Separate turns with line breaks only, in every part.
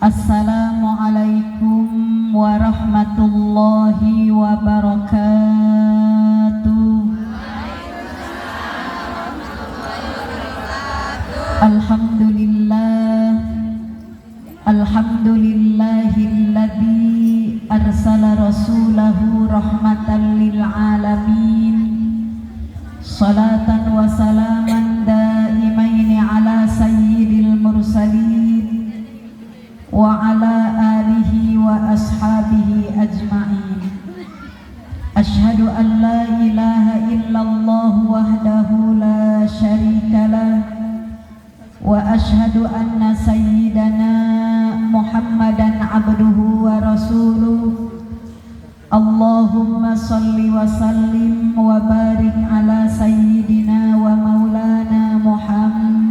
Assalamualaikum warahmatullahi wabarakatuh. Alhamdulillahilladzi arsala rasulahu rahmatan lil alamin. Salatan wa salaman daimaini ala sayyidil mursalin wa ala alihi wa ashabihi ajma'in. Asyhadu an la ilaha illallah wahdahu la syarikalah wa asyhadu anna sayyidana Muhammadan abduhu wa rasuluh. Allahumma salli wa sallim wa barik ala sayyidina wa maulana Muhammadin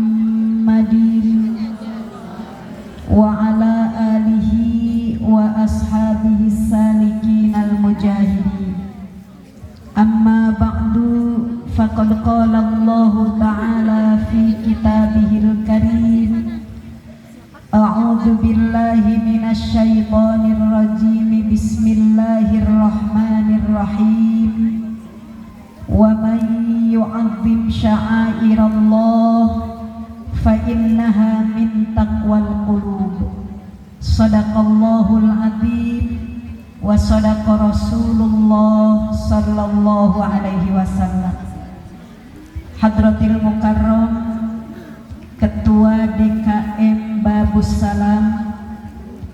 wa ala alihi wa ashabihi salikin al-mujahidin. Amma ba'du, faqad qala Allah ta'ala fi kitabihil karim, a'udzu billahi minasy syaithanir rajim, bismillahirrahmanirrahim. Wa man yu'azzim sya'airallah fa innaha min taqwal qulub. Shadaqallahul adzim wa shadaqa Rasulullah sallallahu alaihi wasallam. Hadratil Mukarram Ketua DKM Babus Salam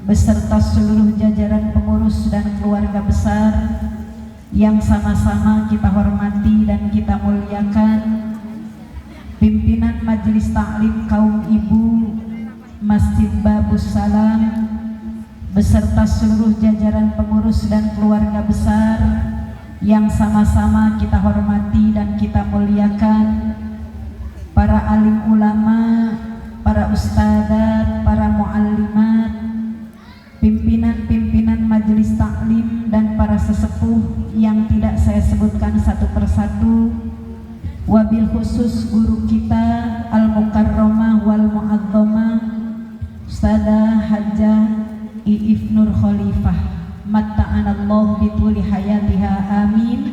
beserta seluruh jajaran pengurus dan keluarga besar yang sama-sama kita hormati dan kita muliakan, pimpinan Majelis Taklim Kaum Ibu Masjid Babus Salam beserta seluruh jajaran pengurus dan keluarga besar yang sama-sama kita hormati dan kita muliakan, para alim ulama, para ustadzat, para muallimat, pimpinan-pimpinan majelis taklim dan para sesepuh yang tidak saya sebutkan satu persatu, wabil khusus guru kita al-mukarramah wal mu'azzamah Ustadzah Hajjah Iif Nur Khalifah matta'anallahu bituli hayatiha amin,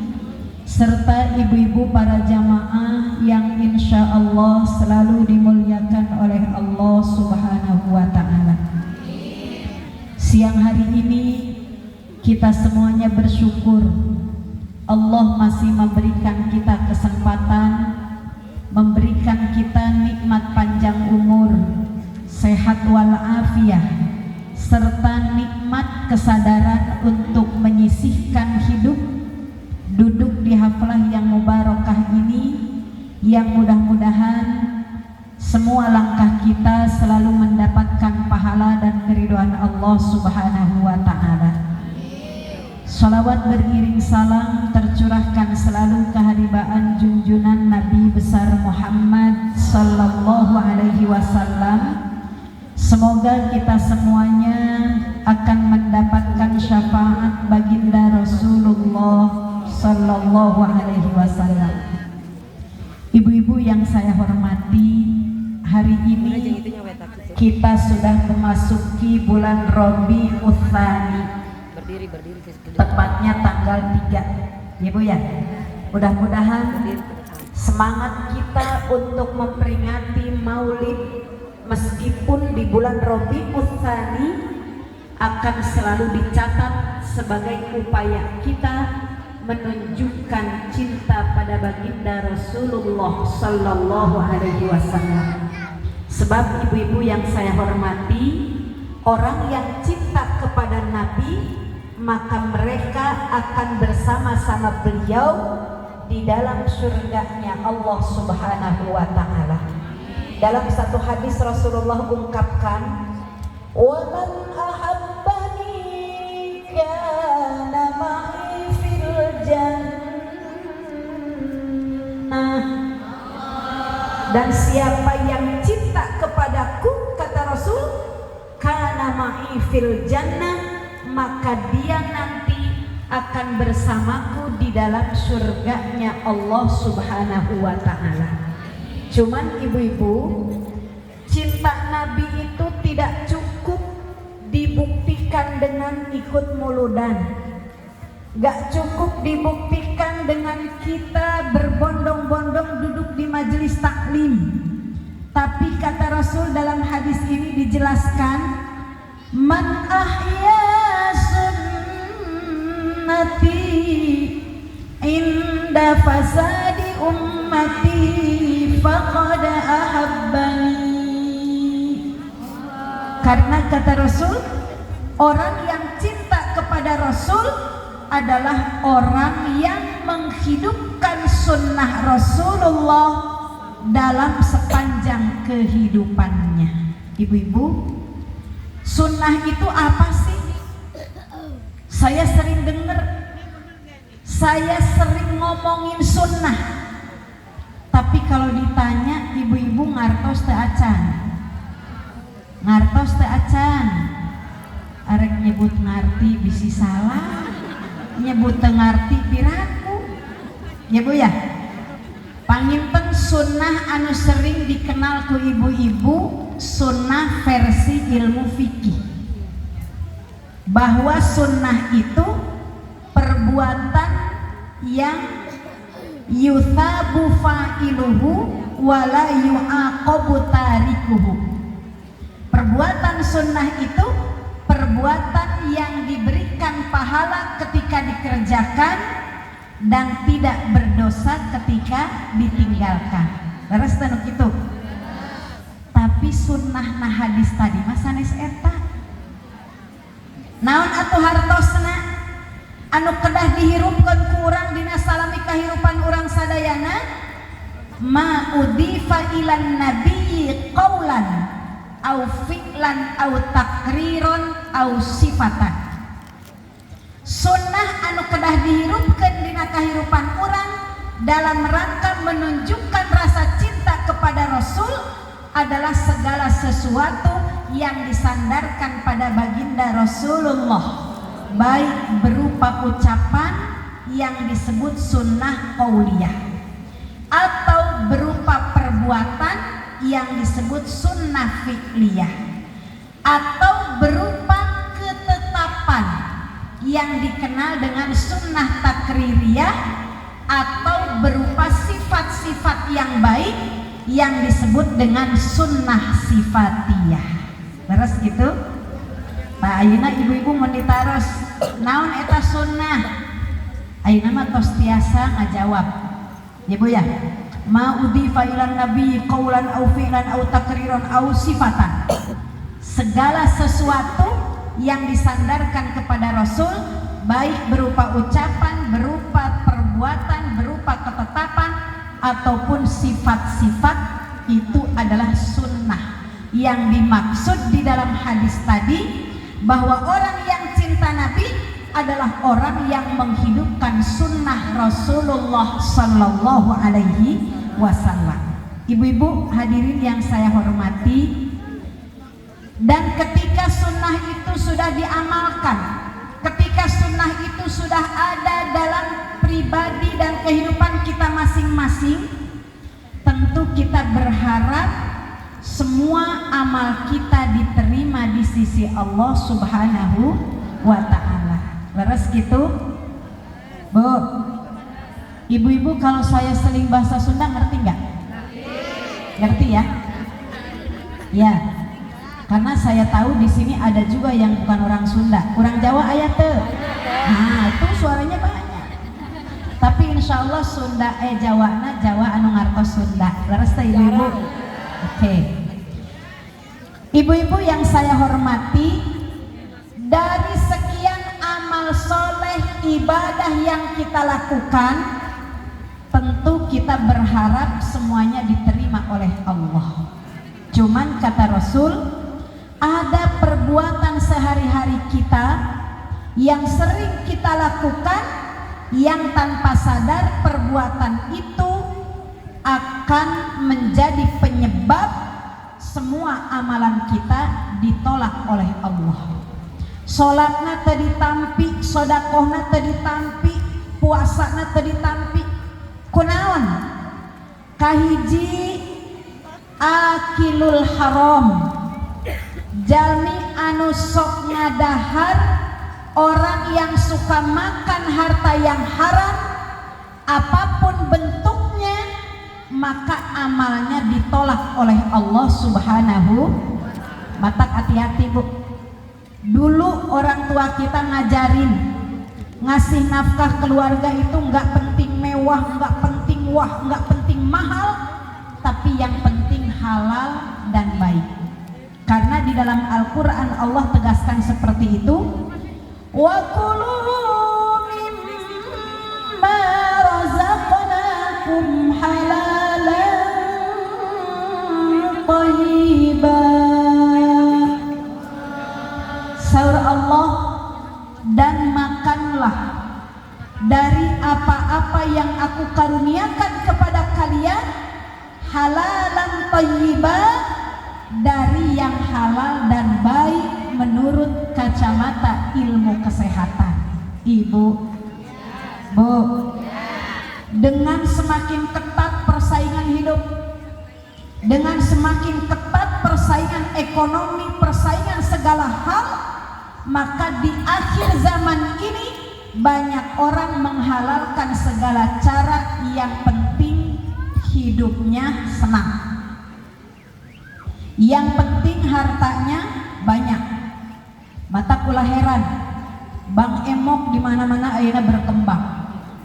serta ibu-ibu para jamaah yang insya Allah selalu dimuliakan oleh Allah subhanahu wa ta'ala. Siang hari ini kita semuanya bersyukur Allah masih memberikan kita kesempatan, memberikan kita nikmat panjang umur, sehat walafiat, serta nikmat kesadaran untuk menyisihkan hidup duduk di haflah yang mubarakah ini, yang mudah-mudahan semua langkah kita selalu mendapatkan pahala dan keridhaan Allah subhanahu wa ta'ala. Salawat beriring salam tercurahkan selalu keharibaan junjungan Nabi besar Muhammad sallallahu alaihi wasallam. Semoga kita semuanya akan mendapatkan syafaat baginda Rasulullah sallallahu alaihi wasallam. Ibu-ibu yang saya hormati, hari ini kita sudah memasuki bulan Rabiul Tsani, tepatnya tanggal 3, Ibu ya. Mudah-mudahan semangat kita untuk memperingati Maulid meskipun di bulan Rabiul Tsani akan selalu dicatat sebagai upaya kita menunjukkan cinta pada baginda Rasulullah sallallahu alaihi wasallam. Sebab ibu-ibu yang saya hormati, orang yang cinta kepada Nabi, maka mereka akan bersama-sama beliau di dalam surganya Allah subhanahu wa ta'ala. Dalam satu hadis Rasulullah ungkapkan, wa man ahabbani kana ma'i fil jannah. Dan siapa yang cinta kepadaku, kata Rasul, kana ma'i fil jannah, maka dia nanti akan bersamaku di dalam surganya Allah subhanahu wa ta'ala. Cuman ibu-ibu, cinta Nabi itu tidak cukup ikut muludan. Gak cukup dibuktikan dengan kita berbondong-bondong duduk di majelis taklim. Tapi kata Rasul dalam hadis ini dijelaskan, man ahya sunnati inda fasadi ummati faqad ahabbani. Karena kata Rasul, orang yang cinta kepada Rasul adalah orang yang menghidupkan sunnah Rasulullah dalam sepanjang kehidupannya. Ibu-ibu, sunnah itu apa sih? Saya sering dengar, saya sering ngomongin sunnah, tapi kalau ditanya ibu-ibu ngartos teu acan, ngartos teu acan, arek nyebut ngarti bisi salah, nyebut teu ngarti piraku, ya Bu ya. Panginten sunnah anu sering dikenal ku ibu-ibu, sunnah versi ilmu fikih, bahwa sunnah itu perbuatan yang yuthabu fa'iluhu wala yu'aqabu tarikuhu. Perbuatan sunnah itu perbuatan yang diberikan pahala ketika dikerjakan dan tidak berdosa ketika ditinggalkan. Leres tanu kitu. Tapi sunnah nah hadis tadi mah sanes eta. Naon atuh hartosna anu kedah dihirupkeun ku urang dina salami kahirupan urang sadayana? Ma udifa ilan nabi qaulan au fi'lan au takriron au sifatan. Sunnah anu kedah dihirupkeun dina kahirupan urang dalam rangka menunjukkan rasa cinta kepada Rasul adalah segala sesuatu yang disandarkan pada baginda Rasulullah, baik berupa ucapan yang disebut sunnah qauliyah atau berupa perbuatan yang disebut sunnah fi'liyah atau berupa ketetapan yang dikenal dengan sunnah takririyah atau berupa sifat-sifat yang baik yang disebut dengan sunnah sifatiyah. Leres gitu? Pak ayeuna ibu-ibu mun ditaros naon eta sunnah? Ayeuna mah tos tiasa ngajawab. Ya Bu ya. Ma udifa ilan nabi qaulan au fi'lan au takriran au sifatan. Segala sesuatu yang disandarkan kepada Rasul, baik berupa ucapan, berupa perbuatan, berupa ketetapan ataupun sifat-sifat, itu adalah sunnah. Yang dimaksud di dalam hadis tadi bahwa orang yang cinta Nabi adalah orang yang menghidupkan sunnah Rasulullah Sallallahu Alaihi Wasallam. Ibu-ibu hadirin yang saya hormati, dan ketika sunnah itu sudah diamalkan, ketika sunnah itu sudah ada dalam pribadi dan kehidupan kita masing-masing, tentu kita berharap semua amal kita diterima di sisi Allah Subhanahu wa Ta'ala. Leres gitu? Bu, ibu-ibu kalau saya seling bahasa Sunda ngerti nggak? Ngerti ya? Ya. Karena saya tahu di sini ada juga yang bukan orang Sunda, orang Jawa aya teu. Nah, itu suaranya banyak. Tapi insya Allah Sunda Jawana Jawa anu ngartos Sunda. Leres teh ibu-ibu. Oke. Ibu-ibu yang saya hormati, dari sekian amal soleh ibadah yang kita lakukan, tentu kita berharap semuanya diterima oleh Allah. Cuman kata Rasul, ada perbuatan sehari-hari kita yang sering kita lakukan yang tanpa sadar perbuatan itu akan menjadi penyebab semua amalan kita ditolak oleh Allah. Salatna teu ditampi, sedekahna teu ditampi, puasana teu ditampi. Kunaon? Kahiji akilul haram, jalmi anu sok ngadahar orang yang suka makan harta yang haram, apapun bentuknya, maka amalnya ditolak oleh Allah Subhanahu. Maka hati-hati Bu. Dulu orang tua kita ngajarin, ngasih nafkah keluarga itu nggak penting mewah, nggak penting wah, nggak penting mahal, tapi yang penting halal dan baik. Karena di dalam Al-Quran Allah tegaskan seperti itu, wa kulu mimma razaqnakum halalan thayyiban. Saur Allah, dan makanlah dari apa-apa yang aku karuniakan kepada kalian halalan thayyiban, dari yang halal dan baik menurut kacamata ilmu kesehatan. Ibu, Bu, dengan semakin ketat persaingan hidup, dengan semakin ketat persaingan ekonomi, persaingan segala hal, maka di akhir zaman ini banyak orang menghalalkan segala cara, yang penting hidupnya senang, yang penting hartanya banyak. Mata kula heran, Bang Emok di mana-mana ayeuna berkembang.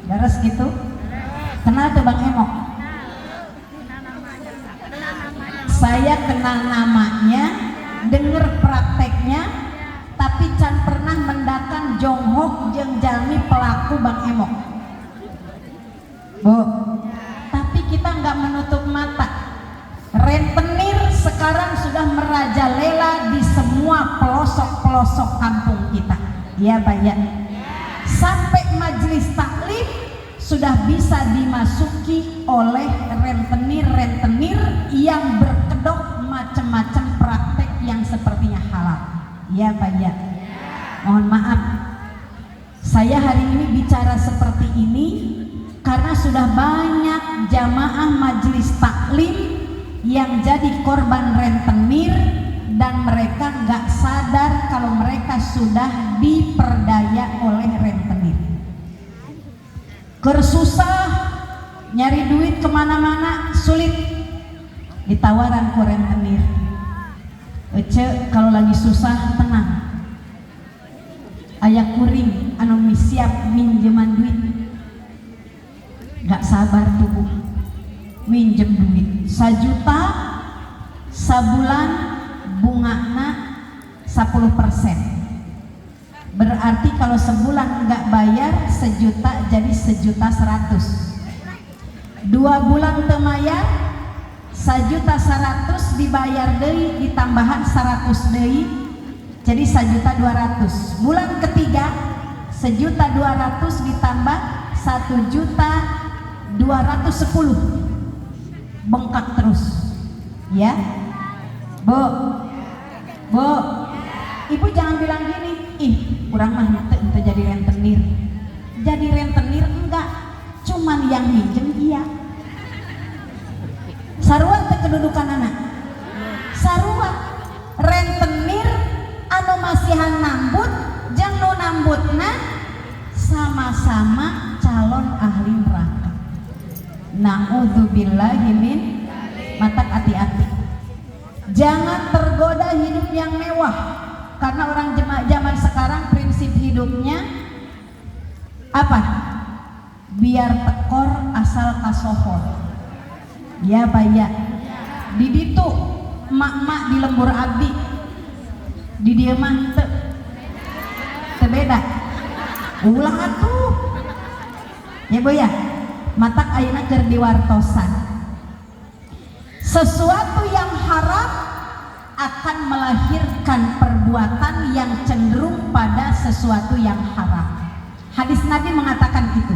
Daras gitu. Kenal tuh Bang Emok? Saya kenal namanya, denger prakteknya, tapi can pernah mendatang jonghok jeung jalmi pelaku Bang Emok. Bu, tapi kita nggak menutup mata. Rentenir sekarang sudah merajalela di semua pelosok-pelosok kampung kita. Ya Bayan. Sampai majelis taklim sudah bisa dimasuki oleh rentenir-rentenir yang berkedok macam-macam praktek yang sepertinya halal. Ya Bayan. Mohon maaf, saya hari ini bicara seperti ini karena sudah banyak jamaah majelis taklim yang jadi korban rentenir, dan mereka nggak sadar kalau mereka sudah diperdaya oleh rentenir. Kersusah nyari duit kemana-mana sulit, ditawaran ke rentenir. Ece kalau lagi susah tenang, aya kuring anu siap minjeman duit. Nggak sabar tuh minjem duit 1 juta sabulan, bungana 10%. Berarti kalau sebulan nggak bayar 1 juta jadi 1.100.000. 2 bulan temayar 1.100.000 dibayar deui ditambahan 100 deui jadi 1.200.000. Bulan ketiga 1.200.000 ditambah 1.210.000. Bengkak terus, ya, Bu, Ibu jangan bilang gini, ih, kurang mah ente jadi rentenir. Jadi rentenir enggak, cuman yang minjem iya. Sarua teh kedudukan anak, sarua rentenir anu masihan nambut jeung nu nambutna sama-sama calon ahli neraka. Na'udzubillahi min. Mata hati-hati, jangan tergoda hidup yang mewah, karena orang zaman sekarang prinsip hidupnya apa? Biar tekor asal kasohor. Ya Bayan. Di ditu emak-emak di lembur abdi, di dieu mah teu beda. Ulah atuh. Ya Bu ya. Matak ayeuna keur diwartosan. Sesuatu yang haram akan melahirkan perbuatan yang cenderung pada sesuatu yang haram. Hadis Nabi mengatakan itu.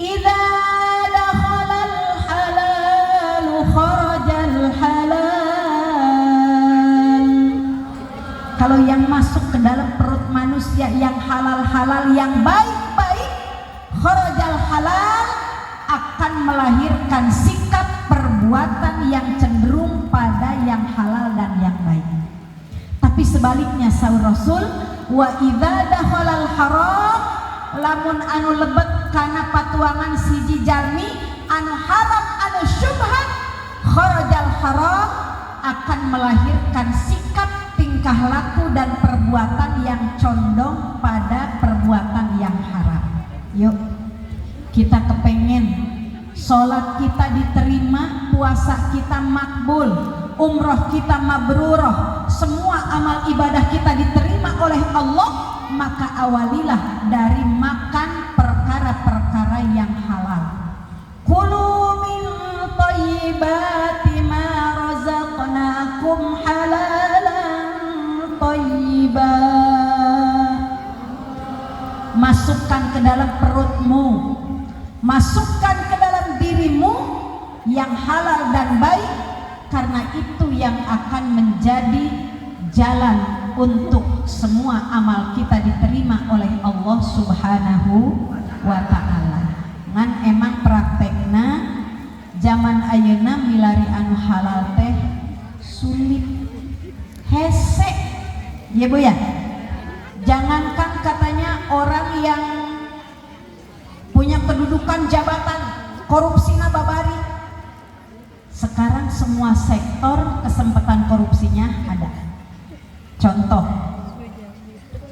Idza dakhalal halalu kharajal halal. Kalau yang masuk ke dalam perut manusia yang halal-halal, yang baik-baik, kharajal halal, akan melahirkan sikap perbuatan yang cenderung pada yang halal dan yang baik. Tapi sebaliknya, sahur Rasul, wa idza dakhalal haram lamun anu lebet kana patuangan siji jalmi anu haram anu syubhat kharajal haram akan melahirkan sikap tingkah laku dan perbuatan yang condong pada perbuatan yang haram. Yuk kita kepengen sholat kita diterima, puasa kita makbul, umroh kita mabrurah, semua amal ibadah kita diterima oleh Allah, maka awalilah dari makan perkara-perkara yang halal. Kulu min thayyibati ma razaqnakum halalan thayyiba. Masukkan ke dalam perutmu, masukkan ke dalam dirimu yang halal dan baik, karena itu yang akan menjadi jalan untuk semua amal kita diterima oleh Allah Subhanahu wa ta'ala. Ngan emang praktekna zaman ayeuna milari anu halal teh sulit hese ya Bu ya. Jangankan katanya orang yang punya kedudukan jabatan, korupsinya babari. Sekarang semua sektor kesempatan korupsinya ada. Contoh,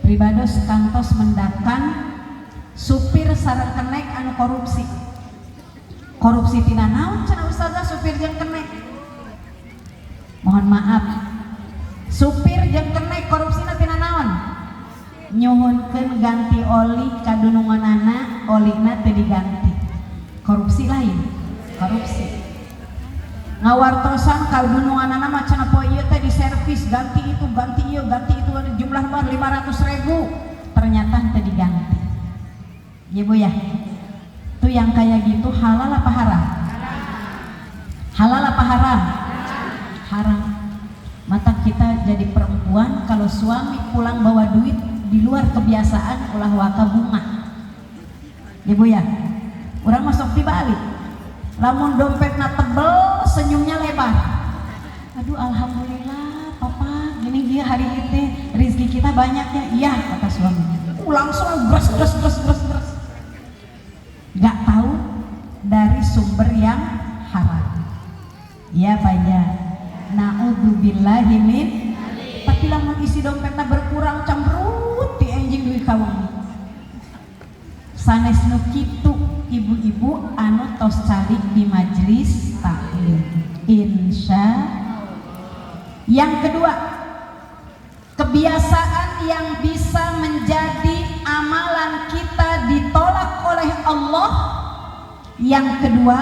pribados kantos mendakan supir sareng kenek anu korupsi. Korupsi tina naon cenah ustazah supir jeung kenek? Mohon maaf. Supir jeung kenek korupsina tina naon? Nyuhunkeun ganti oli kadununganana, olina teu diganti. Korupsi lain, korupsi. Ngawartosan kadununganana mah cenah poe ieu teh diservis, ganti itu, ganti ieu, ganti itu, jumlah mah 500.000, ternyata teu diganti. Ya Bu ya. Itu yang kayak gitu halal apa haram? Halal apa haram? Haram. Mata kita jadi perempuan kalau suami pulang bawa duit di luar kebiasaan ulah waka bunga. Ya Bu ya. Urang masuk dibalik. Lamun dompetna tebel, senyumnya lebar. Aduh alhamdulillah papa, gini dia hari ini rezeki kita banyak ya. Iya kata suami. Langsung gres. Gak tahu dari sumber yang haram. Ya Pak ya. Na'udzubillahi min. Tapi lamun isi dompetna berkurang cemberut di anjing duit kawang. Sanes nu kitu ibu-ibu anu tos calik di majelis taklim. Insya. Yang kedua, kebiasaan yang bisa menjadi amalan kita ditolak oleh Allah. Yang kedua,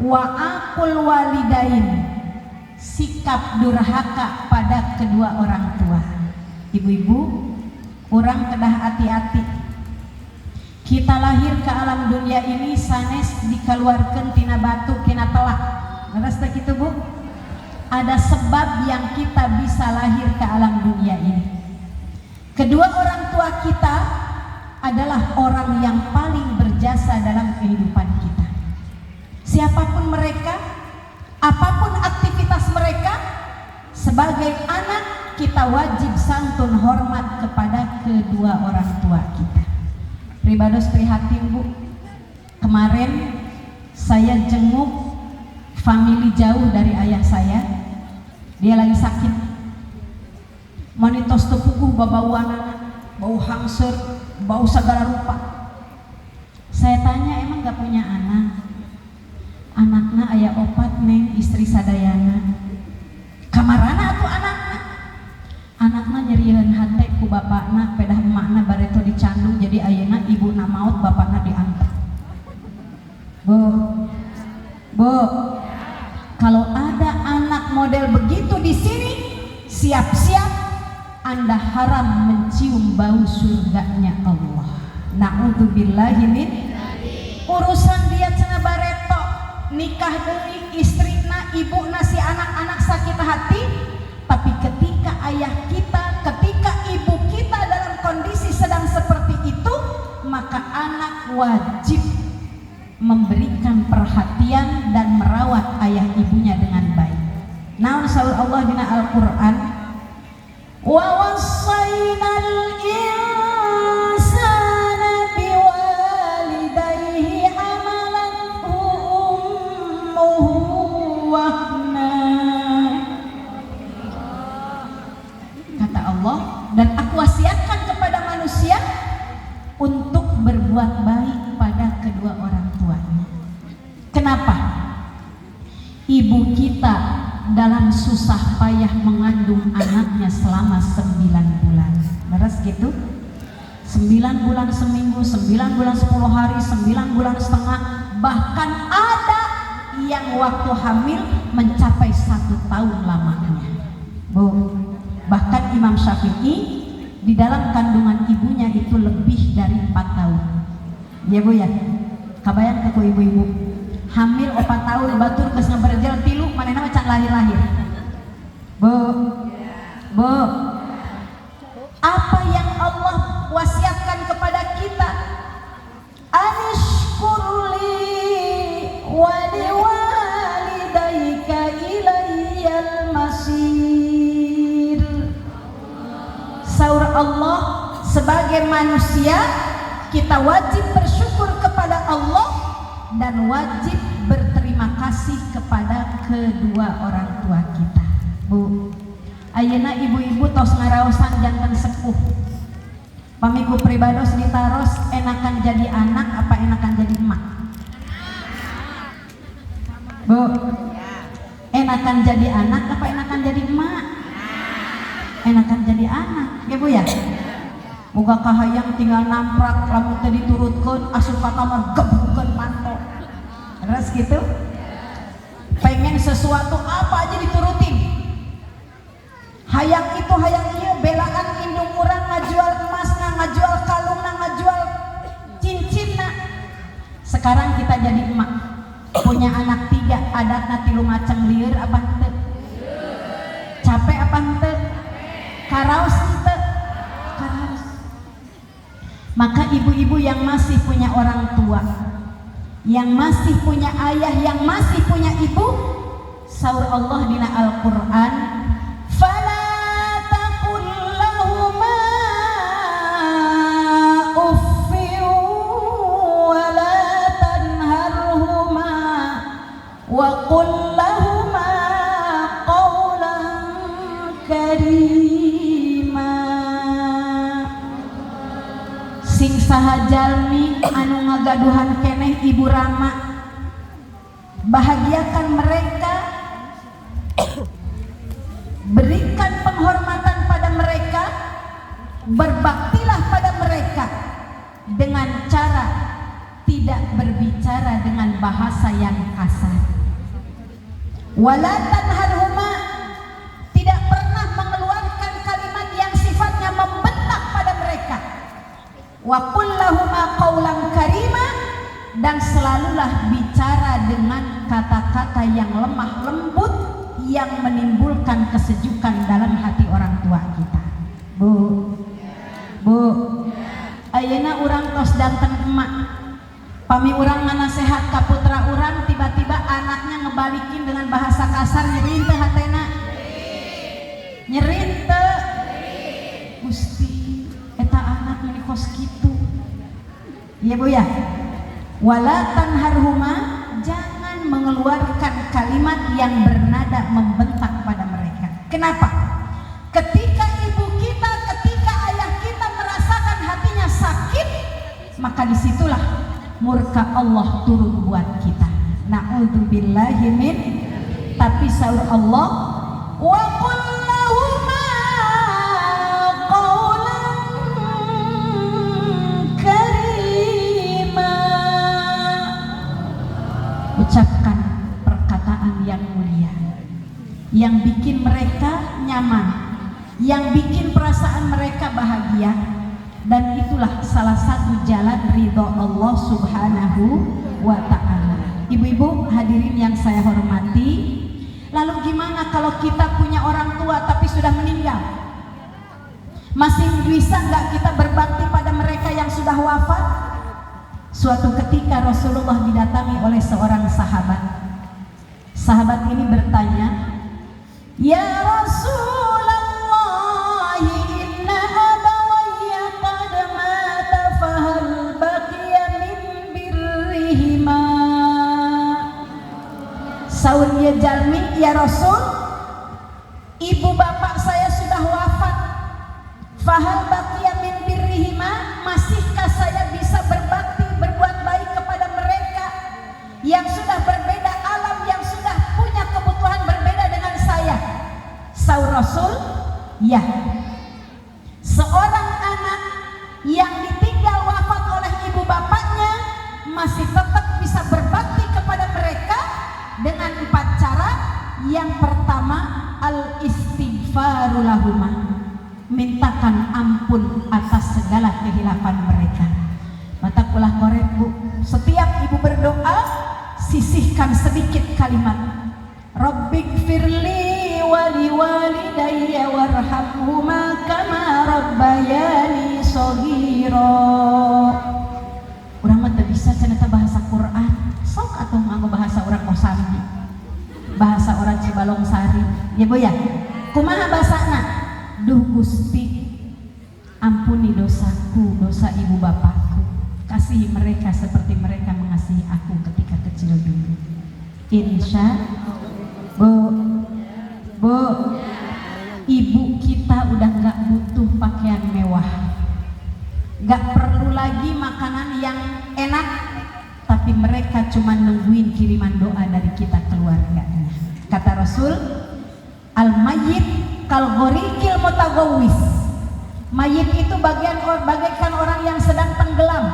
wa'aqul walidain, sikap durhaka pada kedua orang tua. Ibu-ibu, kurang kedah hati-hati. Kita lahir ke alam dunia ini sanes dikeluarkan tina batu tina telak. Ngeras tak gitu Bu? Ada sebab yang kita bisa lahir ke alam dunia ini. Kedua orang tua kita adalah orang yang paling berjasa dalam kehidupan kita. Siapapun mereka, apapun aktivitas mereka, sebagai anak kita wajib santun hormat kepada kedua orang tua kita. Pribados prihatin Bu, kemarin saya jenguk famili jauh dari ayah saya, dia lagi sakit. Monitos tepukuh babauan, bau hangsur, bau segala rupa. Saya tanya emang gak punya anak? Anakna aya opat neng, istri sadayana. Kamarana atuh anakna? Anakna nyerieun hate ku bapakna, pedah emakna bareto dicandu, jadi ayeuna ibuna maot bapakna diangkat. Bu, kalau ada anak model begitu di sini, siap-siap Anda haram mencium bau surganya Allah. Na'udzubillahi min. Urusan dia cenah bareto nikah deui istrina, ibuna si anak-anak sakit hati, tapi ketika ayah kita, ketika ibu kita dalam kondisi sedang seperti itu, maka anak wajib memberikan perhatian dan merawat ayah ibunya dengan baik. Naon saur Allah dina Al-Qur'an, wa wassaynal insana biwalidayhi hamalathu ummuhu wahna. Kata Allah, dan aku wasiatkan kepada manusia untuk berbuat baik pada kedua orang tuanya. Kenapa? Ibu kita dalam susah payah mengandung anaknya selama 9 bulan. Beres gitu? 9 bulan seminggu, 9 bulan 10 hari, 9 bulan setengah, bahkan ada yang waktu hamil mencapai 1 tahun lamanya. Bu, bahkan Imam Syafi'i di dalam kandungan ibunya itu lebih dari 4 tahun. Ya Bu ya, kabayang ke ibu-ibu hamil 4 tahun batur geus ngaberjel tilu manehna can lahir-lahir. Bu, apa yang Allah wasiatkan kepada kita? Anishkurli wa liwalidayka ilayyal masir. Saur Allah, sebagai manusia kita wajib bersyukur kepada Allah dan wajib berterima kasih kepada kedua orang tua kita. Bu, ayeuna ibu-ibu tos ngaraosan janten sepuh. Pamiku pribados ditaros, enakan jadi anak apa enakan jadi emak? Bu, enakan jadi anak apa enakan jadi emak? Enakan jadi anak, ya Bu ya. Boga kahayang tinggal namprak, lamun teu diturutkeun asup ka kamar gebrukeun panto. Terus gitu. Pengen sesuatu apa aja diturutin. Hayang itu hayang ieu, belaan indung urang ngajual emasna, ngajual kalungna, ngajual cincinna. Sekarang kita jadi emak, punya anak 3, adatna 3 macam lieur apa henteu? Capek apa henteu? Karaos henteu? Karaos. Maka ibu-ibu yang masih punya orang tua, yang masih punya ayah, yang masih punya ibu, saur Allah dina Al-Qur'an, fala taqul lahuma uffin wa la tanharhuma wa qul lahuma qawlan karima. Sing saha jalmi anu ngagaduhan keneh ibu rama, bahagiakan mereka, berikan penghormatan pada mereka, berbaktilah pada mereka dengan cara tidak berbicara dengan bahasa yang kasar. Wala tanharhuma, tidak pernah mengeluarkan kalimat yang sifatnya membentak pada mereka. Wa qul lahuma qawlan karima, dan selalulah bicara dengan kata-kata yang lemah lembut yang menimbulkan kesejukan dalam hati orang tua kita. Bu, ayeuna urang tos danten emak, pami urang nganasehat ka putra urang, tiba-tiba anaknya ngebalikin dengan bahasa kasar, nyeri teu hatena? Nyeri teu? Gusti, eta anak menikos kitu. Iya Bu ya. Wala tanharhuma, jangan mengeluarkan kalimat yang bernada membentak pada mereka. Kenapa? Ketika ibu kita, ketika ayah kita merasakan hatinya sakit, maka disitulah murka Allah turun buat kita. Na'udzubillahi min. Tapi saur Allah, wa qul lahuma qawlan karima. Ucapkan perkataan yang mulia, yang bikin mereka nyaman, yang bikin perasaan mereka bahagia. Dan itulah salah satu jalan ridho Allah subhanahu wa ta'ala. Ibu-ibu hadirin yang saya hormati, lalu gimana kalau kita punya orang tua tapi sudah meninggal? Masih bisa nggak kita berbakti pada mereka yang sudah wafat? Suatu ketika Rasulullah didatangi oleh seorang sahabat. Sahabat ini bertanya, "Ya Rasulullah, inna Saur ieu jalmi, ya Rasul, ibu bapak saya sudah wafat. Fahal baqiya min birrihima, masihkah saya bisa berbakti, berbuat baik kepada mereka yang sudah berbeda alam, yang sudah punya kebutuhan berbeda dengan saya? Saur Rasul, ya. Seorang anak yang ditinggal wafat oleh ibu bapaknya masih tetap bisa berbakti kepada mereka dengan 4 cara. Yang pertama, al-istighfaru lahuma, mintakan ampun atas segala kehilafan mereka. Mata ulah korek bu, setiap ibu berdoa sisihkan sedikit kalimat Rabbighfirli wali walidayya warhamhuma kama rabbayani shaghira. Urang mah teu bisa cenah bahasa Quran, sok atuh nganggo bahasa urang Kosambi, bahasa orang Cibalong Sari. Ya Bu ya, kumaha basana? Duh Gusti, ampuni dosaku, dosa ibu bapakku, kasihi mereka seperti mereka mengasihi aku ketika kecil dulu. Insya Bu, ibu kita udah gak butuh pakaian mewah, gak perlu lagi makanan yang enak, tapi mereka cuma nungguin kiriman doa dari kita keluarganya. Kata Rasul, al-mayyit kal ghoriqil mutagawwis, mayit itu bagaikan orang yang sedang tenggelam,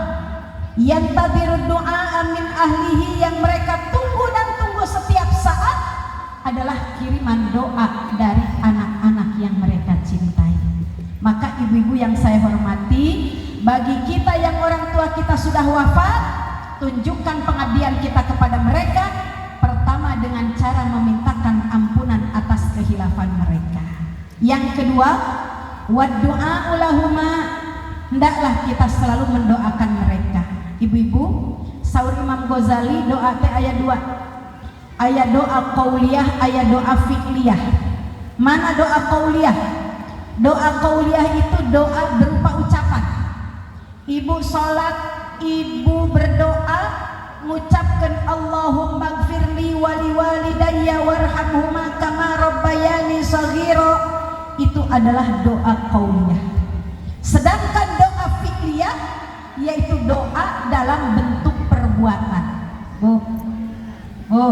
yantadiru doa min ahlihi, yang mereka tunggu dan tunggu setiap saat adalah kiriman doa dari anak-anak yang mereka cintai. Maka ibu-ibu yang saya hormati, bagi kita yang orang tua kita sudah wafat, tunjukkan pengabdian kita kepada mereka. Pertama dengan cara memintakan ampunan atas kehilafan mereka. Yang kedua, waddu'a lahuma, hendaklah kita selalu mendoakan mereka. Ibu-ibu, saur Imam Ghazali, doa teh aya 2. Aya doa qauliyah, aya doa fi'liyah. Mana doa qauliyah? Doa qauliyah itu doa berupa ucapan. Ibu sholat, ibu berdoa, mengucapkan Allahumma gfirli wali walidayya warhamhuma kama rabbayani shaghira. Itu adalah doa qauliyah. Sedangkan doa fi'liyah yaitu doa dalam bentuk perbuatan. Bu,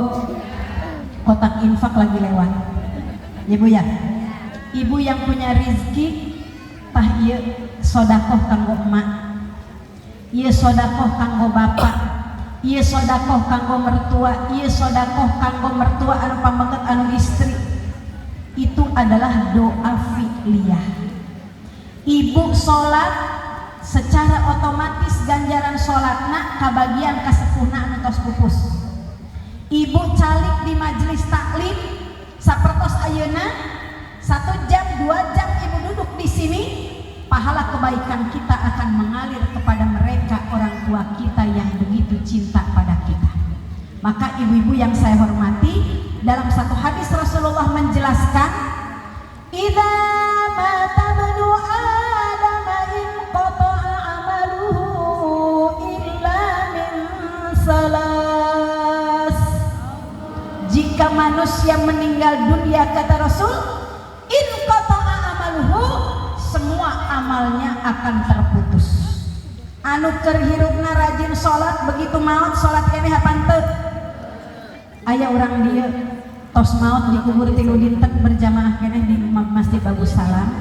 kotak infak lagi lewat. Ya Bu ya. Ibu yang punya rizki, tah ieu sodakoh kanggo emak, ieu sodakoh kanggo bapak, ieu sodakoh kanggo mertua, ieu sodakoh kanggo mertua anu pamangket anu istri. Itu adalah doa fi'liyah. Ibu sholat, secara otomatis ganjaran sholatna kabagian kasepuhna anu tos pupus. Ibu calik di majelis taklim sapertos ayeuna 1 jam 2 jam ibu duduk di sini, pahala kebaikan kita akan mengalir kepada mereka, orang tua kita yang begitu cinta pada kita. Maka ibu-ibu yang saya hormati, dalam satu hadis Rasulullah menjelaskan, idza mata banu adam in qata'a amaluhu illa min salas. Jika manusia meninggal dunia, kata Rasul, in qata'a amaluhu, semua amalnya akan terputus. Anu keur hirupna rajin sholat, begitu maut sholat keneh hapan teu. Aya urang dieu tos maut dikubur 3 dinten berjamaah keneh di Masjid Bagus Salam.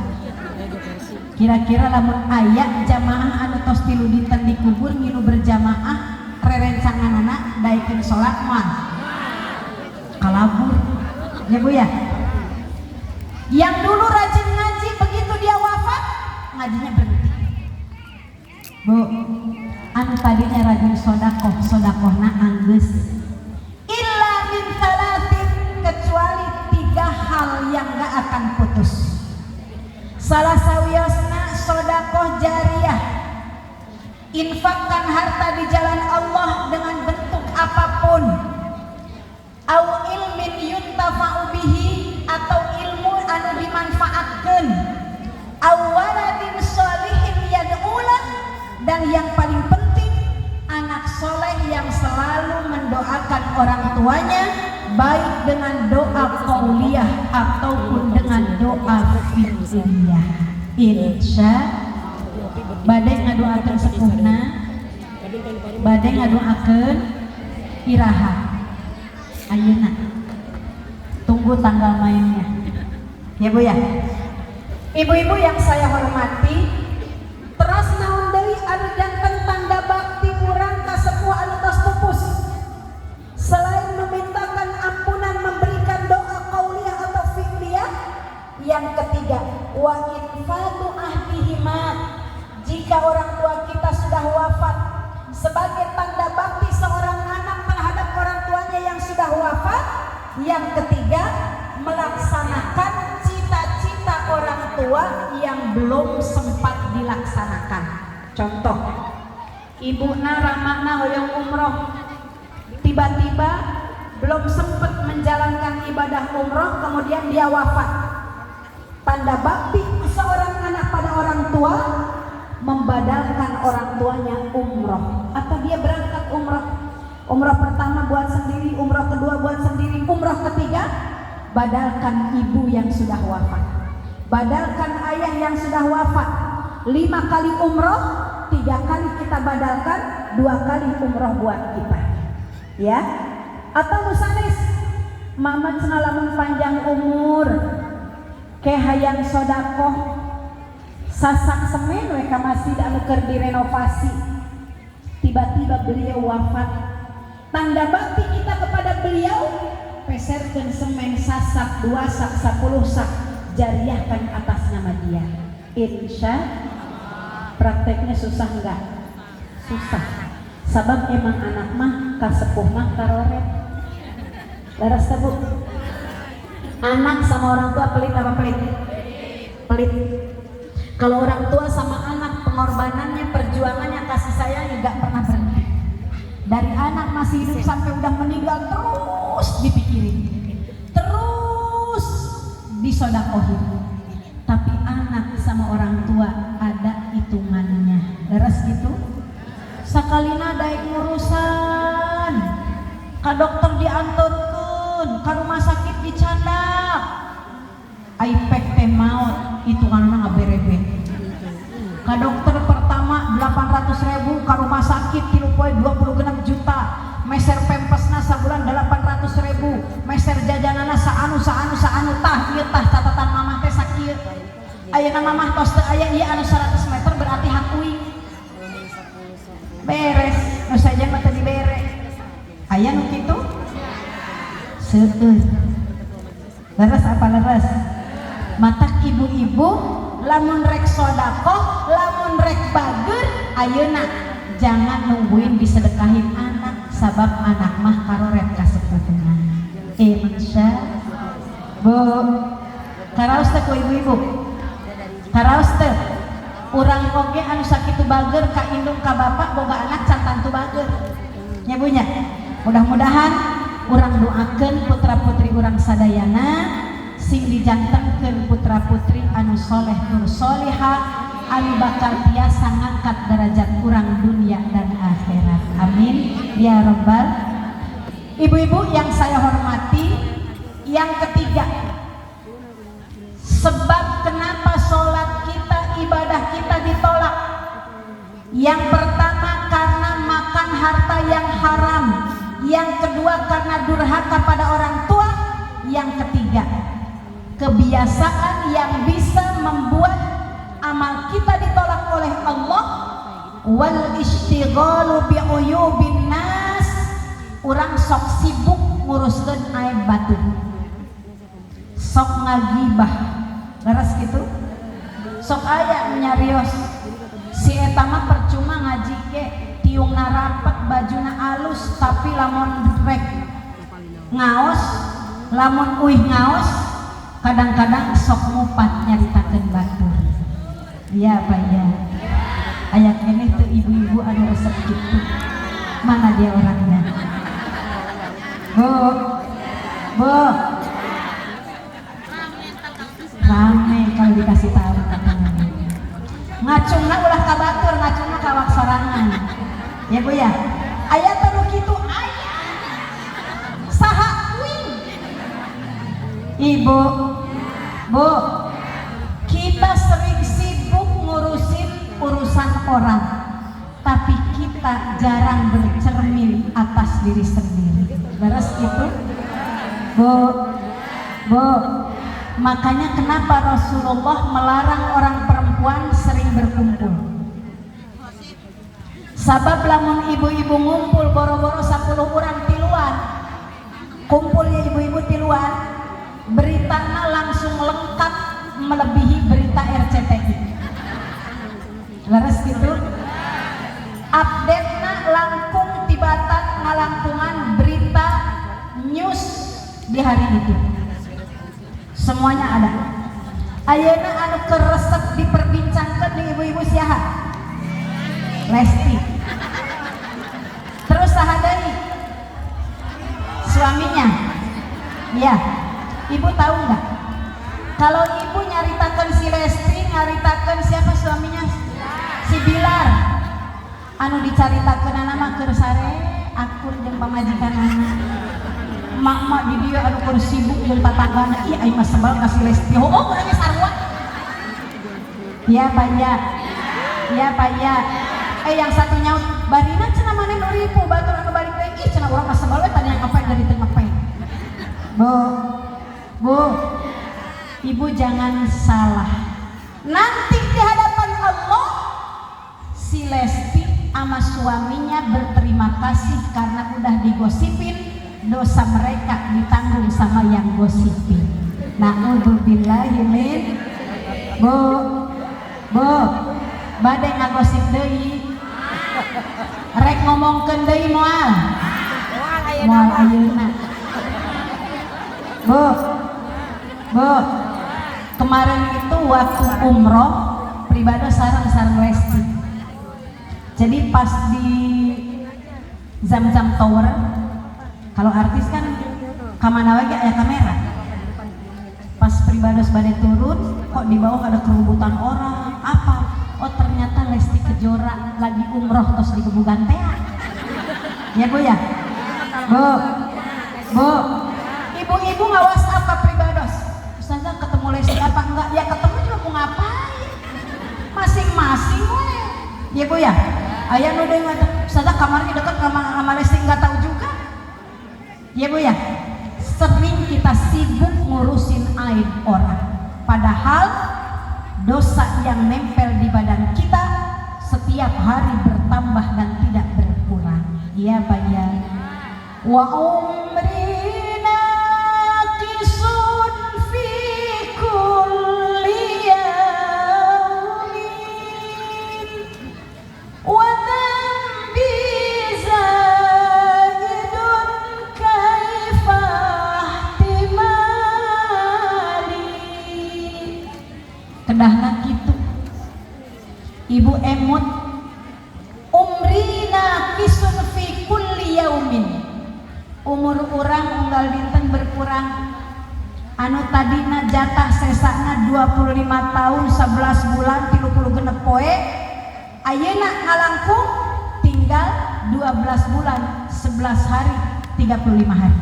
Kira-kira lamun aya jamaah anu tos 3 dinten dikubur ngilu berjamaah, rerencanganana daekeun sholat moal kalabur. Ya Bu ya. Yang dulu rajin ngaji, begitu dia wafat ngajinya berhenti. Bu, anu tadinya rajin sodakohna anggeus illa min salatin, kecuali 3 hal yang gak akan putus. Salah sawiosna sodakoh jariyah, infakkan harta di jalan Allah dengan bentuk apapun, au ilmin yuntafa'u bihi, atau ilmu anu dimanfaatkan, au waladin sholihin yad'ulah, dan yang paling penting anak soleh yang selalu mendoakan orang tuanya baik dengan doa qauliyah ataupun dengan doa fi'liyah. Insya badai ngadoakeun sepuhna, badai ngadoakeun iraha. Ayeuna tunggu tanggal mainnya ya Bu ya. Ibu-ibu yang saya hormati, teras naon deui anu janten tanda bakti urang ka sepuh anu tos pupus selain memintakan ampunan, memberikan doa qauliyah atau fi'liyah. Yang ketiga, wa infatu ahdihima, jika orang tua kita sudah wafat, sebagai tanda bakti seorang anak terhadap orang tuanya yang sudah wafat. Yang ketiga, melaksanakan cita-cita orang tua yang belum sempat dilaksanakan. Contoh, ibuna ramana hoyong umroh, tiba-tiba belum sempat menjalankan ibadah umroh, kemudian dia wafat. Tanda bakti seorang anak pada orang tua, membadalkan orang tuanya umroh, atau dia berangkat umroh. Umroh pertama buat sendiri, umroh kedua buat sendiri, umroh ketiga badalkan ibu yang sudah wafat, badalkan ayah yang sudah wafat. 5 kali umroh, 3 kali kita badalkan, 2 kali umroh buat kita ya. Atau musanis mamat senalamun panjang umur ke hayang sodakoh sasak semen mereka masih anu keur direnovasi, tiba-tiba beliau wafat. Tanda bakti kita kepada beliau, peserkeun semen sasak 2 sak 10 sak, jariahkan atas nama dia. Insya prakteknya susah enggak? Susah. Sabab emang anak mah kasepuh mah karoret. Laras Bu, anak sama orang tua pelit apa pelit? Pelit. Kalau orang tua sama anak, pengorbanannya, perjuangannya, kasih sayangnya gak pernah berhenti. Dari anak masih hidup sampai udah meninggal terus dipikirin, terus disodakohin. Tapi anak sama orang tua ada hitungannya. Leres gitu? Sakalina daek ngurusan, ka dokter dianturkeun, ka rumah sakit dicandak, aipek teh maot, hitunganna ngaberebe. Ka dokter pertama 800.000, ka rumah sakit tilu poe 26 juta, meser pempesna sabulan 800.000, meser jajanana saanu tah ieu tah catatan mamah teh sakieu. Ayeuna mamah tos teu aya ieu anu 100 meter berarti hakui. Beres, nu saja mah teu dibere. Aya nu kitu? Seueur. Leres apa leres? Matak ibu-ibu lamun rek sodakoh, lamun rek bager, ayeuna jangan nungguin disedekahin anak, sabab anak mah karoret kasepuhna. Insya Bu, karaos teh ku ibu-ibu, karaos teh urang oge anu sakitu bager ka indung ka bapak boga anak can tantu bager nya Bu nya. Mudah-mudahan urang doakeun putra-putri urang sadayana sing dijantengkeun putra-putri anu soleh nur solihah, anu bakal tiasa ngangkat derajat urang dunia dan akhirat. Amin ya rabbal. Ibu-ibu yang saya hormati, yang ketiga, sebab kenapa sholat kita, ibadah kita ditolak. Yang pertama karena makan harta yang haram, yang kedua karena durhaka pada orang tua, yang ketiga kebiasaan yang bisa membuat amal kita ditolak oleh Allah. Wal istighalu bi uyubin nas, urang sok sibuk nguruskeun aib batin, sok ngagibah, leres gitu, sok aya nyarios si eta mah percuma ngaji ge tiungna rapet bajuna alus, tapi lamun rek ngaos, lamun uih ngaos kadang-kadang sok ngupat nyaritakeun batur. Iya Pak ya. Aya keneh teu ibu-ibu anu resep kitu. Mana dia orangnya? Bu. Rame kalau dikasih tahu katanya. Ngacungna ulah ka batur, ngacungna ka waksarangan. Ya Bu ya. Aya tanu kitu aya. Saha uing Ibu, Bu, kita sering sibuk ngurusin urusan orang, tapi kita jarang bercermin atas diri sendiri. Beres gitu? Bu, makanya kenapa Rasulullah melarang orang perempuan sering berkumpul. Sabab lamun ibu-ibu ngumpul boro-boro 10 orang tiluan, kumpulnya ibu-ibu tiluan, beritanya langsung lengkap melebihi berita RCTI. Leres gitu? Update-na langkung tibatan ngalangkungan berita news di hari itu. Semuanya ada. Ayeuna anu keresep diperbincangkan di ibu-ibu siaha? Lesti. Terus sahadai suaminya. Ya, ibu tahu nggak? Kalau ibu nyaritakan si Lesti, nyaritakan siapa suaminya? Si Bilar. Anu dicaritakan nama keur sare akur jeung pamajikan anak. Mak di dia anu keur sibuk jeung tatanggana. Ih aing mah sebal ka si Lesti. Oh, urang sarua. Ya, Pak ya. Ya, Pak ya. Yang satu nyaut, barina cenah maneh nu ribu batur anu balik deui. Ih cenah urang mah sebal we tadi yang ngepeng dari teu ngepeng. Bu, ibu jangan salah. Nanti di hadapan Allah si Lesti sama suaminya berterima kasih karena udah digosipin, dosa mereka ditanggung sama yang gosipin. Na'udzubillahi min. Bu, bade ngagosip deui. Rek ngomongkeun deui moal ayeuna. Bu, kemarin itu waktu umroh pribadi sareng Lesti. Jadi pas di Zamzam Tower, kalau artis kan kamana lagi aya kamera. Pas pribados bade turun, kok di bawah ada kerubutan orang. Apa? Oh ternyata Lesti Kejora lagi umroh terus digebugan teh. Ya Bu ya? Bu, ibu-ibu nggak WhatsApp ke pribados. Ustazah ketemu Lesti apa enggak? Ya ketemu juga mau ngapain? Masing-masing we. Ya Bu ya? Ayah nu deui ngata, Ustazah kamarnya dekat sama Lesti nggak tahu juga. Ya Bu ya? Sering kita sibuk ngurusin aib orang. Padahal dosa yang nempel di badan kita setiap hari bertambah dan tidak berkurang. Iya Pak ya. Wa umrina kisun fi kulli yaumin wa dhanbi zaidun kaifa ihtimali. Kedahna kitu ibu emut, umrina kisun fi kulli yaumin. Umur urang unggal dinten berkurang. Anu tadina jatah sesana 25 tahun 11 bulan 36 poe, ayeuna ngalangkung tinggal 12 bulan 11 hari 35 hari.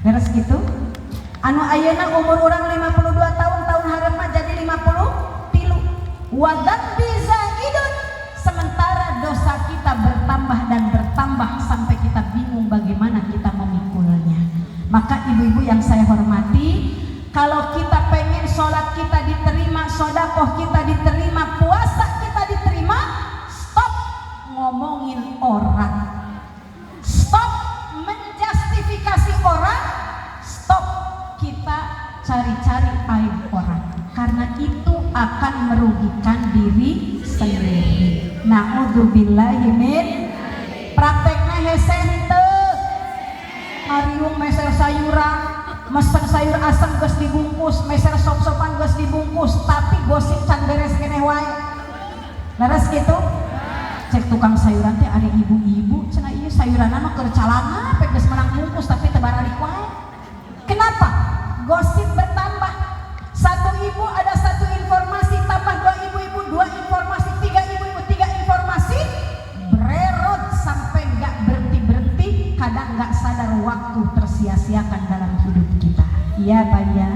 Beres gitu? Anu ayeuna umur urang 52 tahun hareup mah jadi 50 wa dzambi zaidun, sementara dosa kita bertambah dan bertambah sampai kita bingung bagaimana kita memikulnya. Maka ibu-ibu yang saya hormati, kalau kita pengen sholat kita diterima, sedekah kita diterima, puasa kita diterima, stop ngomongin orang, stop menjustifikasi orang, stop kita cari-cari aib orang, karena itu akan merugikan diri sendiri. Na'udzubillahi min. Prakteknya hese henteu hariung meser sayuran, mesen sayur asam geus dibungkus, meser sop-sopan geus dibungkus, tapi gosip can beres keneh wae. Leres gitu? Cek tukang sayuran teh ada ibu-ibu cenah ieu sayuranna mah keur calana pe geus menang bungkus tapi teu baralik wae. Kenapa? Gosip bertambah. Satu ibu ada satu informasi, tambah dua ibu-ibu dua informasi, tiga ibu-ibu tiga informasi, bererot sampai nggak berhenti-berhenti, kadang nggak sadar waktu tersia-siakan dalam hidup kita. Iya Pak ya.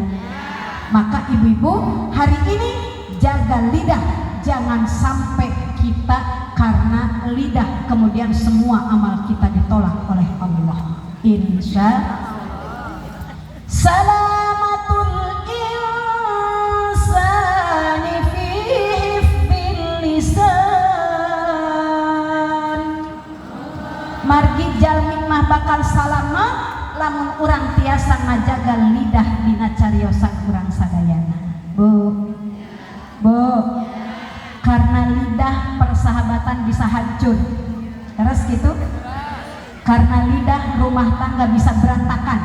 ibu-ibu, hari ini jaga lidah, jangan sampai kita karena lidah kemudian semua amal kita ditolak oleh Allah. Insya salamatul insani fi hifdzil lisan. Margi jalmi mah bakal salama lamun urang tiasa ngajaga lidah dina cariosan urang sadayana. Bu, karena lidah persahabatan bisa hancur. Terus gitu? Karena lidah rumah tangga bisa berantakan.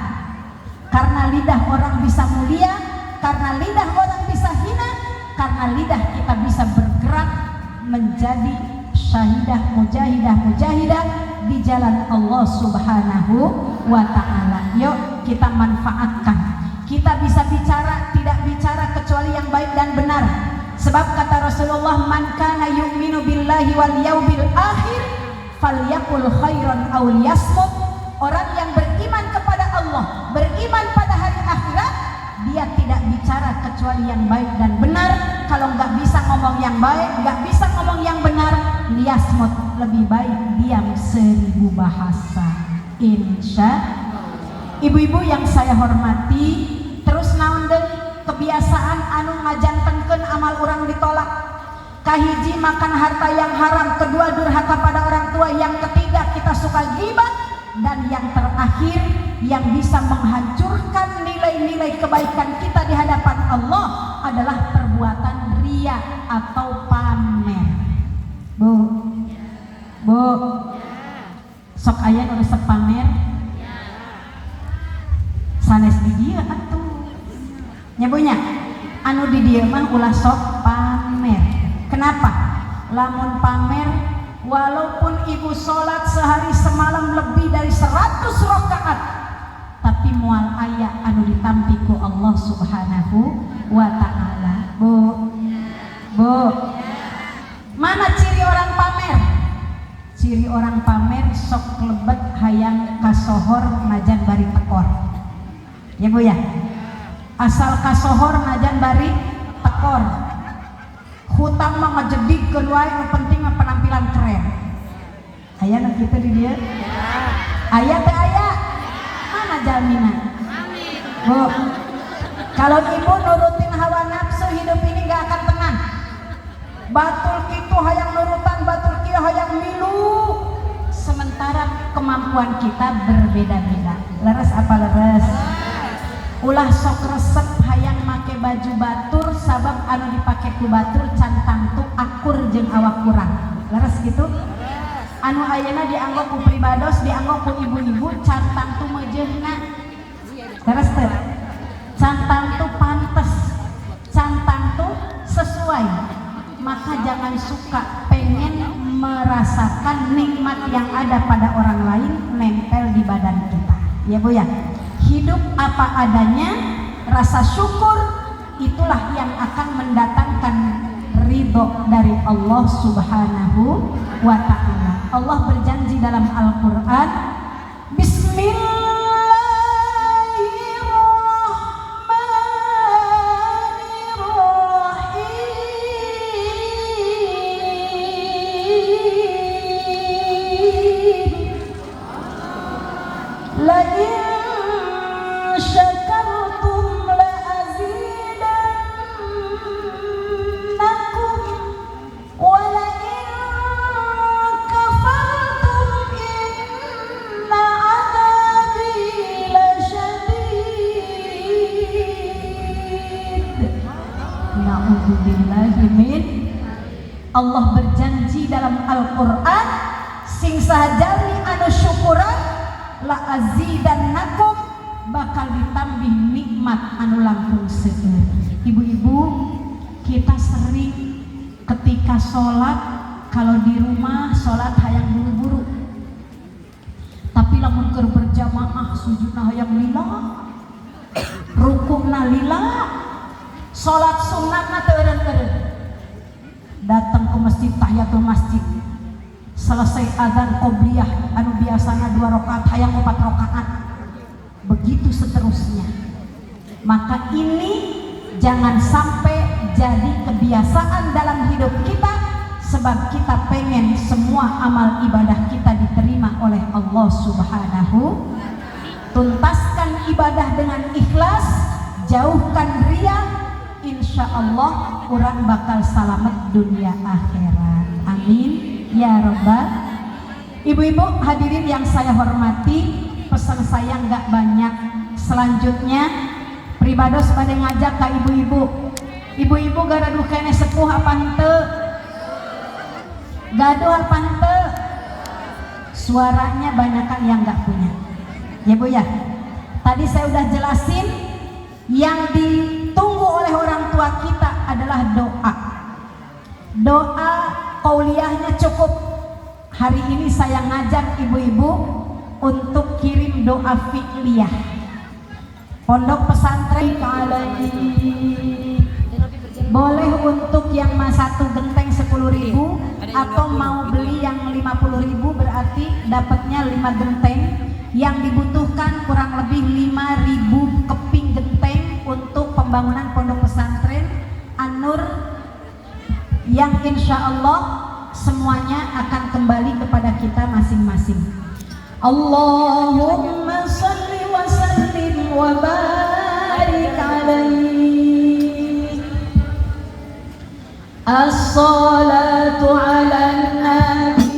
Karena lidah orang bisa mulia, karena lidah orang bisa hina, karena lidah kita bisa bergerak menjadi syahidah, mujahidah di jalan Allah Subhanahu wa ta'ala. Yuk kita manfaatkan. Kita bisa bicara, tidak bicara kecuali yang baik dan benar. Sebab kata Rasulullah, man kana yu'minu billahi wal yaumil akhir falyaqul khairan aw liyasmut. Orang yang beriman kepada Allah, beriman pada hari akhirat, dia tidak bicara kecuali yang baik dan benar. Kalau nggak bisa ngomong yang baik, nggak bisa ngomong yang benar, liyasmut, lebih baik diam 1000 bahasa. Insya ibu-ibu yang saya hormati, terus naon deui kebiasaan anu ngajantenkeun amal urang ditolak. Kahiji makan harta yang haram, kedua durhaka pada orang tua, yang ketiga kita suka ghibah, dan yang terakhir yang bisa menghancurkan nilai-nilai kebaikan kita di hadapan Allah adalah perbuatan riya atau pamer. Bu, sok aya nu resep pamer? Sanes di dieu atuh. Nyabunya anu di dieu mah ulah sok pamer. Kenapa? Lamun pamer, walaupun ibu sholat sehari semalam lebih dari 100 rakaat, tapi mual aya anu ditampi ku Allah Subhanahu wa ta'ala. Bu, mana ciri orang pamer? Ciri orang pamer sok lebet hayang kasohor najan bari tekor. Ya bu ya, asal kasohor najan bari tekor. Hutang mah ngejebikeun wae, nu penting mah penampilan keren. Aya nu kitu di dieu? Aya teh aya. Mana jaminan? Bu, kalau ibu nurutin hawa nafsu, hidup ini gak akan tenang. Batul kitu hayang nurutan, batul kieu hayang milu. Sementara kemampuan kita berbeda-beda. Leres apa leres? Ulah sok resep hayang make baju batur, sabab anu dipake ku batur cantang tu akur jeung awak kurang. Leres gitu? Anu ayeuna dianggap ku pribados, dianggap ku ibu-ibu cantang tu mejeuna. Leres teu? Cantang tu pantes, cantang tu sesuai. Maka jangan suka pengen merasakan nikmat yang ada pada orang lain nempel di badan kita. Ya bu ya? Hidup apa adanya, rasa syukur itulah yang akan mendatangkan ridho dari Allah Subhanahu wa ta'ala. Allah berjanji dalam Al-Quran, Bismillahirrahmanirrahim. Syakartum la azidannakum wa la in kafartum inna adabi lasyadid. Na'udzubillahi min. Allah berjanji dalam Al-Quran, sing sahajalmi anu syukuran la azidannakum, bakal ditambih nikmat anu langkung seueur. Ibu-ibu, kita sering ketika sholat, kalau di rumah sholat hayang buru-buru, tapi lamun keur berjamaah sujudna hayang lila, rukukna lila, sholat sunatna teu eureun-eureun. Datang ke masjid, tahiyatul masjid, selesai azan qobliyah anu biasana 2 rakaat hayang 4 rakaat, begitu seterusnya. Maka ini jangan sampai jadi kebiasaan dalam hidup kita, sebab kita pengen semua amal ibadah kita diterima oleh Allah Subhanahu. Tuntaskan ibadah dengan ikhlas, jauhkan riya, insya Allah orang bakal selamat dunia akhirat. Amin ya rabbal. Ibu-ibu hadirin yang saya hormati, pesan saya nggak banyak. Selanjutnya pribados pada ngajak ke ibu-ibu. Ibu-ibu garadu kene sepuh apa henteu? Gaduh apa henteu? Suaranya banyakan yang nggak punya. Ya Bu ya. Tadi saya udah jelasin yang ditunggu oleh orang tua kita adalah doa. Doa qauliyahnya cukup. Hari ini saya ngajak ibu-ibu untuk kirim doa fi'liyah. Pondok pesantren boleh untuk yang satu genteng 10.000 atau mau beli yang 50.000 berarti dapatnya 5 genteng. Yang dibutuhkan kurang lebih 5.000 keping genteng untuk pembangunan pondok pesantren An-Nur yang insya Allah semuanya akan kembali kepada kita masing-masing. Allahumma salli wa sallim wa barik alaihi. As-salatu ala nabi.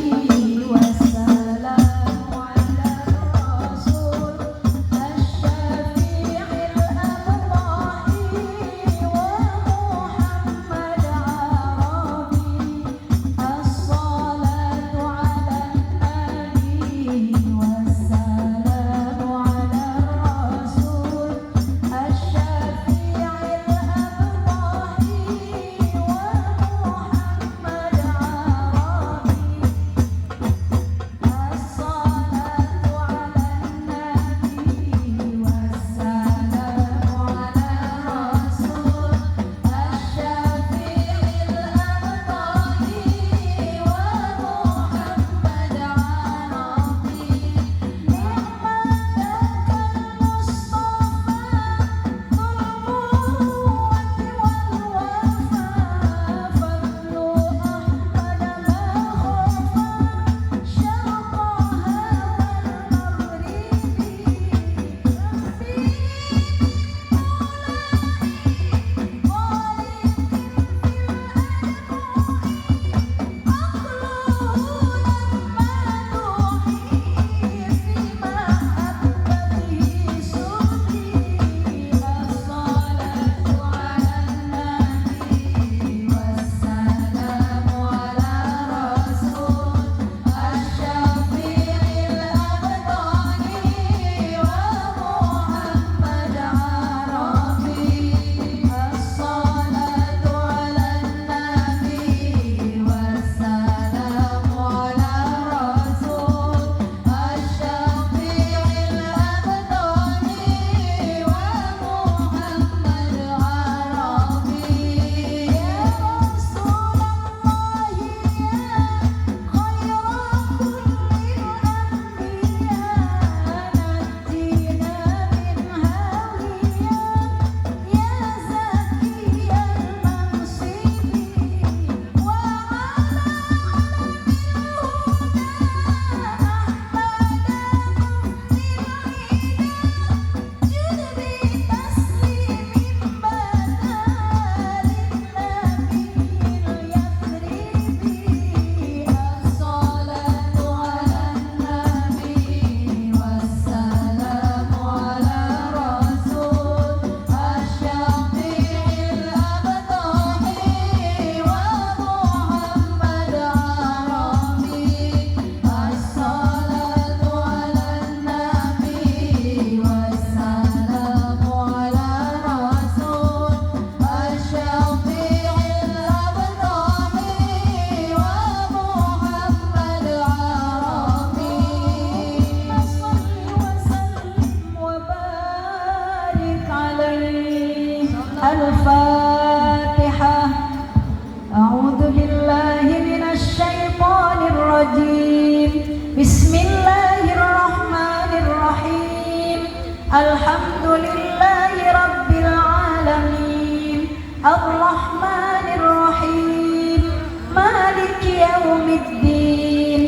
yaumiddin.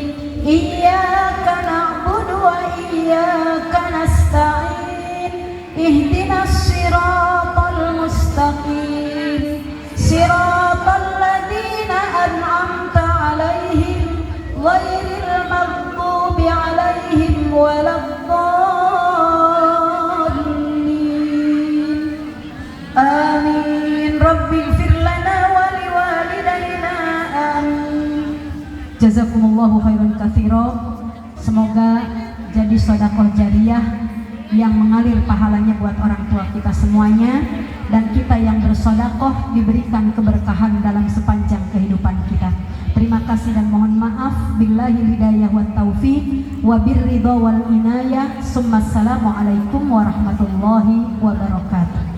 Iyyaka na'budu wa iyyaka nasta'in. Ihdinas siratal mustaqim. Siratal ladzina an'amta 'alaihim ghairil maghdubi 'alaihim waladdallin. Amin. Rabbighfir lana wa liwalidayna. Amin. Jazakumullahu khairan katsira. Semoga jadi sedekah jariyah yang mengalir pahalanya buat orang tua kita semuanya, dan kita yang bersedekah diberikan keberkahan dalam sepanjang kehidupan kita. Terima kasih dan mohon maaf. Billahi hidayah wa taufiq wa birridha wal inayah. Assalamualaikum warahmatullahi wabarakatuh.